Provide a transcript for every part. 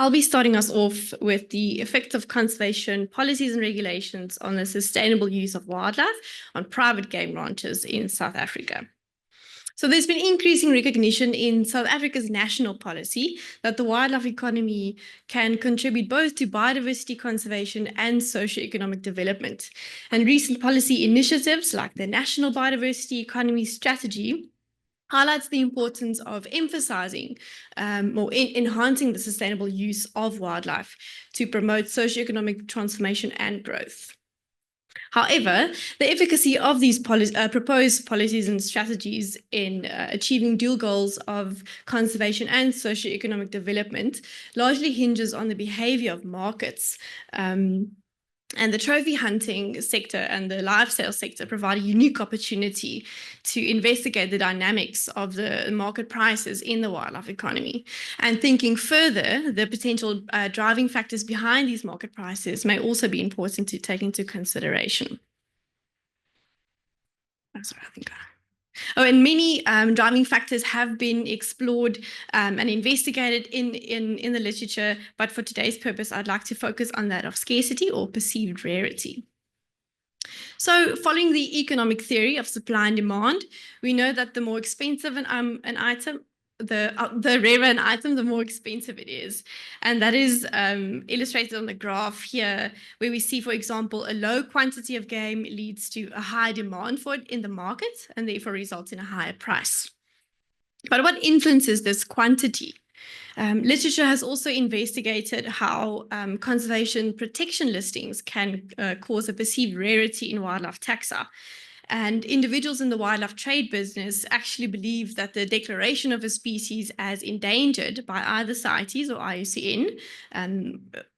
I'll be starting us off with the effect of conservation policies and regulations on the sustainable use of wildlife on private game ranches in South Africa. So there's been increasing recognition in South Africa's national policy that the wildlife economy can contribute both to biodiversity conservation and socioeconomic development. And recent policy initiatives like the National Biodiversity Economy Strategy highlights the importance of emphasizing or enhancing the sustainable use of wildlife to promote socioeconomic transformation and growth. However, the efficacy of these proposed policies and strategies in achieving dual goals of conservation and socioeconomic development largely hinges on the behavior of markets. And the trophy hunting sector and the live sales sector provide a unique opportunity to investigate the dynamics of the market prices in the wildlife economy. And thinking further, the potential driving factors behind these market prices may also be important to take into consideration. And many driving factors have been explored and investigated in the literature, but for today's purpose, I'd like to focus on that of scarcity or perceived rarity. So following the economic theory of supply and demand, we know that the more expensive an item, the rarer an item, the more expensive it is. And that is illustrated on the graph here, where we see, for example, a low quantity of game leads to a high demand for it in the market and therefore results in a higher price. But what influences this quantity? Literature has also investigated how conservation protection listings can cause a perceived rarity in wildlife taxa. And individuals in the wildlife trade business actually believe that the declaration of a species as endangered by either CITES or IUCN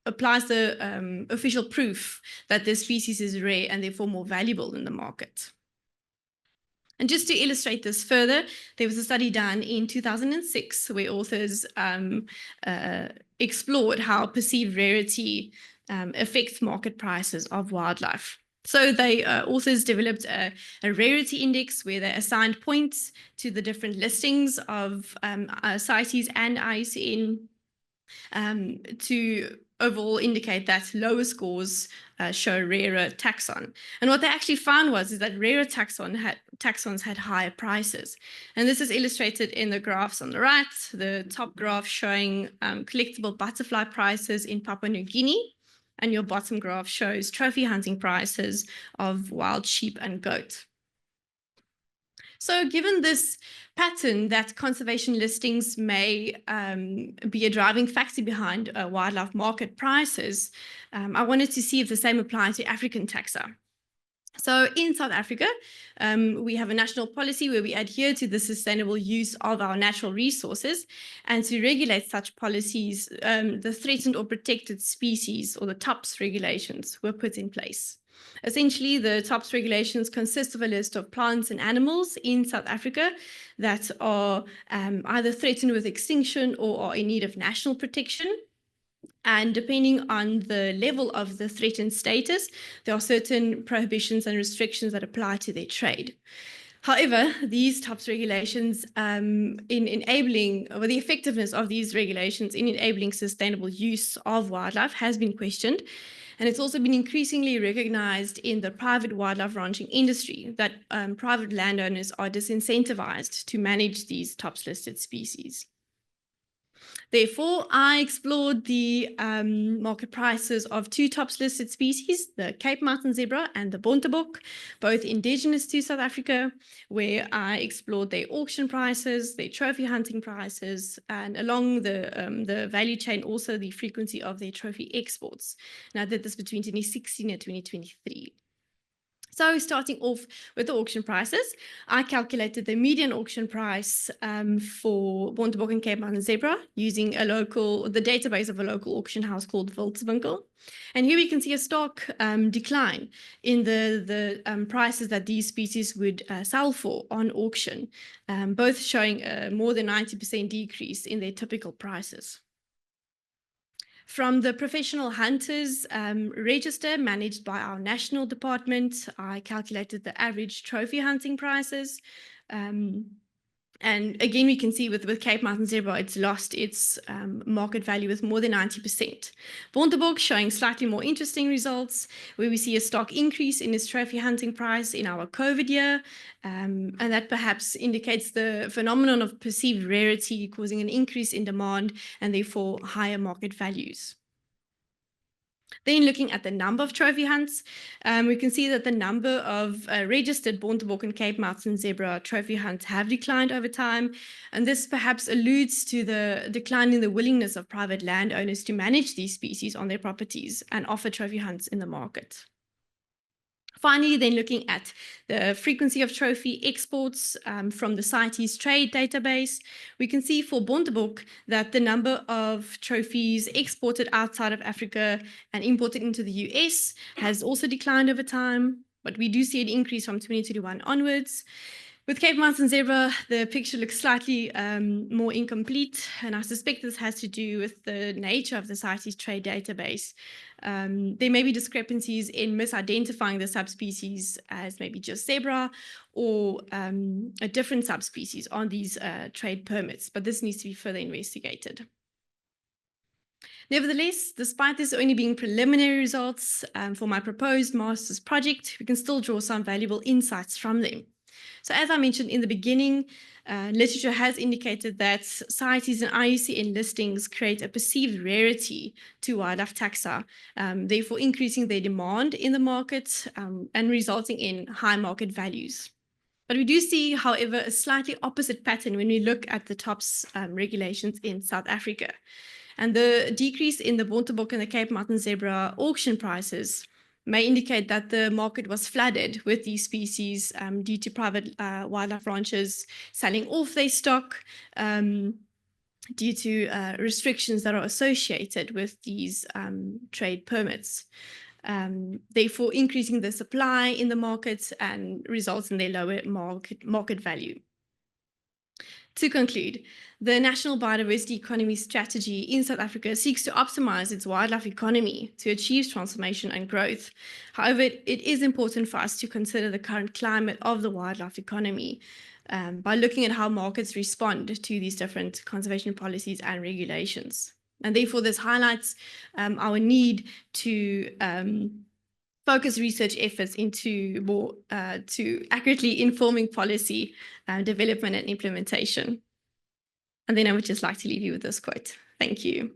applies the official proof that the species is rare and therefore more valuable in the market. And just to illustrate this further, there was a study done in 2006 where authors explored how perceived rarity affects market prices of wildlife. So authors developed a rarity index where they assigned points to the different listings of CITES and IUCN to overall indicate that lower scores show rarer taxon. And what they actually found is that rarer taxons had higher prices. And this is illustrated in the graphs on the right, the top graph showing collectible butterfly prices in Papua New Guinea, and your bottom graph shows trophy hunting prices of wild sheep and goat. So given this pattern that conservation listings may be a driving factor behind wildlife market prices, I wanted to see if the same applies to African taxa. So in South Africa, we have a national policy where we adhere to the sustainable use of our natural resources, and to regulate such policies, the threatened or protected species, or the TOPS regulations, were put in place. Essentially, the TOPS regulations consist of a list of plants and animals in South Africa that are either threatened with extinction or are in need of national protection. And depending on the level of the threatened status, there are certain prohibitions and restrictions that apply to their trade. However, these TOPS regulations the effectiveness of these regulations in enabling sustainable use of wildlife has been questioned. And it's also been increasingly recognized in the private wildlife ranching industry that private landowners are disincentivized to manage these TOPS listed species. Therefore, I explored the market prices of two TOPS listed species, the Cape Mountain zebra and the bontebok, both indigenous to South Africa, where I explored their auction prices, their trophy hunting prices, and along the value chain, also the frequency of their trophy exports. And I did this between 2016 and 2023. So starting off with the auction prices, I calculated the median auction price for bontebok and Cape Mountain zebra using the database of a local auction house called Wildswinkel. And here we can see a stark decline in the prices that these species would sell for on auction, both showing a more than 90% decrease in their typical prices. From the professional hunters register managed by our national department, I calculated the average trophy hunting prices. And again, we can see with Cape Mountain zebra, it's lost its market value with more than 90%. Bontebok showing slightly more interesting results, where we see a stark increase in its trophy hunting price in our COVID year, and that perhaps indicates the phenomenon of perceived rarity causing an increase in demand and therefore higher market values. Then looking at the number of trophy hunts, we can see that the number of registered Bontebok and Cape Mountain zebra trophy hunts have declined over time. And this perhaps alludes to the decline in the willingness of private landowners to manage these species on their properties and offer trophy hunts in the market. Finally, then looking at the frequency of trophy exports from the CITES trade database, we can see for Bontebok that the number of trophies exported outside of Africa and imported into the US has also declined over time, but we do see an increase from 2021 onwards. With Cape Mountain zebra, the picture looks slightly more incomplete, and I suspect this has to do with the nature of the CITES trade database. There may be discrepancies in misidentifying the subspecies as maybe just zebra or a different subspecies on these trade permits, but this needs to be further investigated. Nevertheless, despite this only being preliminary results for my proposed master's project, we can still draw some valuable insights from them. So as I mentioned in the beginning, literature has indicated that CITES and IUCN listings create a perceived rarity to wildlife taxa, therefore increasing their demand in the market and resulting in high market values. But we do see, however, a slightly opposite pattern when we look at the TOPS regulations in South Africa. And the decrease in the Bontebok and the Cape Mountain zebra auction prices may indicate that the market was flooded with these species due to private wildlife ranchers selling off their stock due to restrictions that are associated with these trade permits, therefore increasing the supply in the market and results in their lower market value. To conclude, the National Biodiversity Economy Strategy in South Africa seeks to optimize its wildlife economy to achieve transformation and growth. However, it is important for us to consider the current climate of the wildlife economy by looking at how markets respond to these different conservation policies and regulations. And therefore, this highlights our need to focus research efforts into more to accurately informing policy development and implementation. And then I would just like to leave you with this quote. Thank you.